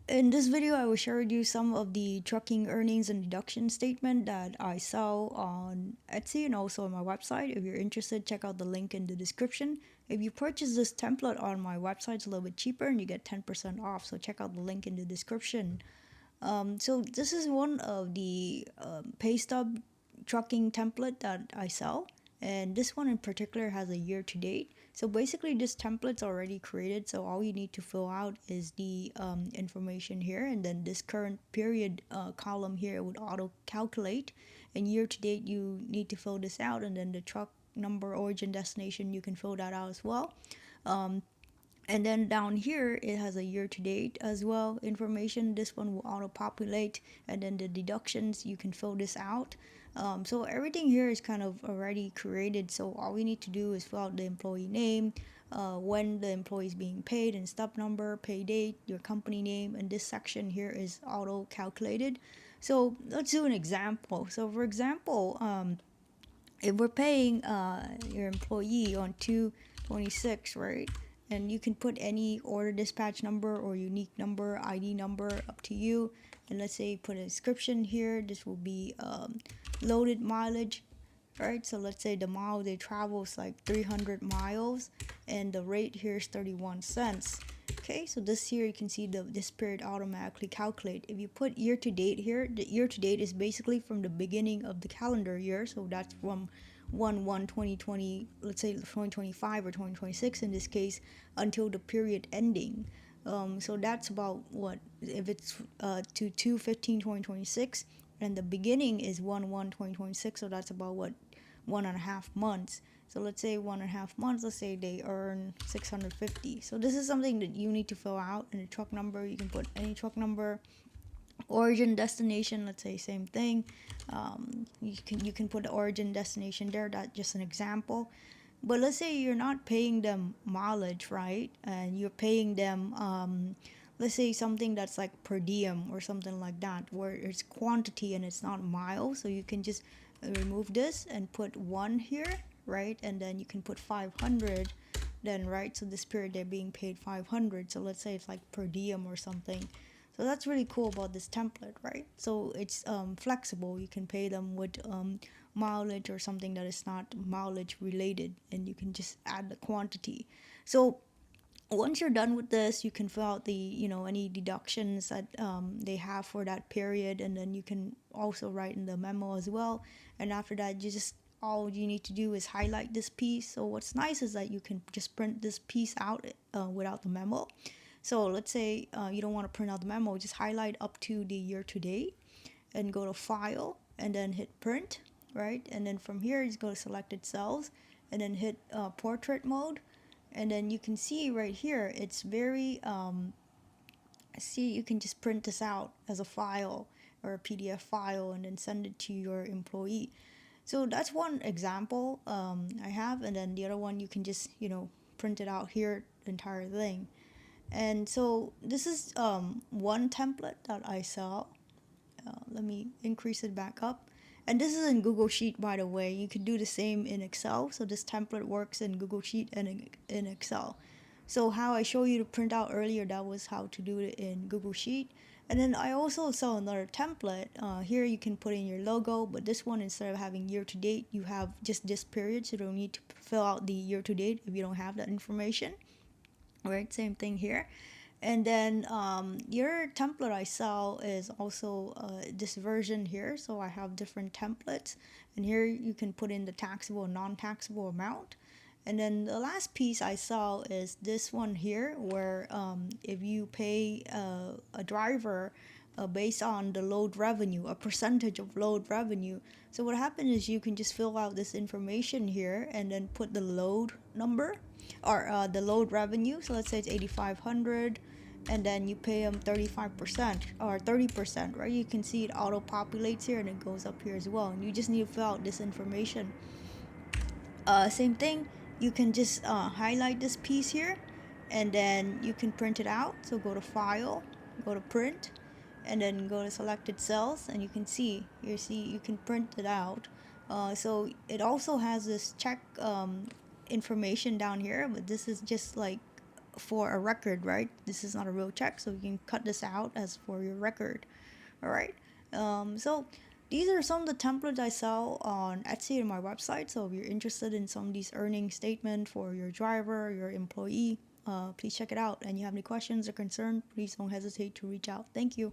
In this video, I will share with you some of the trucking earnings and deduction statement that I sell on Etsy and also on my website. If you're interested, check out the link in the description. If you purchase this template on my website, it's a little bit cheaper and you get 10% off. So check out the link in the description. So this is one of the pay stub trucking template that I sell, and this one in particular has a year to date. So basically, this template's already created. So all you need to fill out is the information here, and then this current period column here would auto calculate. And year to date, you need to fill this out, and then the truck number, origin, destination, you can fill that out as well. And then down here, it has a year to date as well information. This one will auto populate, and then the deductions, you can fill this out. So everything here is kind of already created. So all we need to do is fill out the employee name, when the employee is being paid, and stub number, pay date, your company name, and this section here is auto calculated. So let's do an example. So for example, if we're paying your employee on 2/26, right? And you can put any order dispatch number or unique number, ID number, up to you. And let's say put a description here. This will be loaded mileage, right? So let's say the mile they travel is like 300 miles, and the rate here is 31 cents. Okay, so this here you can see this period automatically calculate. If you put year to date here, the year to date is basically from the beginning of the calendar year. So that's from 1/1/2020, let's say 2025 or 2026 in this case, until the period ending. So that's about what, if it's to 2/15/2026, and the beginning is 1/1/2026, so that's about what, 1.5 months. So let's say 1.5 months, let's say they earn 650. So this is something that you need to fill out. In the truck number, you can put any truck number. Origin, destination, let's say same thing. You can put the origin, destination there. That's just an example. But let's say you're not paying them mileage, right? And you're paying them, let's say something that's like per diem or something like that, where it's quantity and it's not miles. So you can just remove this and put 1 here, right? And then you can put 500 then, right? So this period they're being paid 500. So let's say it's like per diem or something. So that's really cool about this template, right? So it's flexible. You can pay them with mileage or something that is not mileage related, and you can just add the quantity. So once you're done with this, you can fill out the, any deductions that they have for that period, and then you can also write in the memo as well. And after that, all you need to do is highlight this piece. So what's nice is that you can just print this piece out without the memo. So let's say you don't want to print out the memo, just highlight up to the year to date and go to file and then hit print, right? And then from here, just go to selected cells and then hit portrait mode. And then you can see right here, it's very, see, you can just print this out as a file or a PDF file and then send it to your employee. So that's one example I have. And then the other one, you can just, print it out here, the entire thing. And so this is one template that I sell. Let me increase it back up. And this is in Google Sheet, by the way. You can do the same in Excel. So this template works in Google Sheet and in Excel. So how I show you to print out earlier, that was how to do it in Google Sheet. And then I also sell another template. Here you can put in your logo, but this one, instead of having year to date, you have just this period. So you don't need to fill out the year to date if you don't have that information. Right, same thing here. And then your template I sell is also this version here. So I have different templates, and here you can put in the taxable and non-taxable amount. And then the last piece I sell is this one here, where if you pay a driver based on the load revenue, a percentage of load revenue. So what happens is you can just fill out this information here and then put the load number or the load revenue. So let's say it's 8,500, and then you pay them 35% or 30%, right? You can see it auto populates here and it goes up here as well. And you just need to fill out this information. Same thing, you can just highlight this piece here and then you can print it out. So go to file, go to print, and then go to selected cells, and you can see you can print it out. So it also has this check information down here, but this is just like for a record, right? This is not a real check, so you can cut this out as for your record. All right. So these are some of the templates I sell on Etsy and my website. So if you're interested in some of these earning statement for your driver, your employee, please check it out. And you have any questions or concern, please don't hesitate to reach out. Thank you.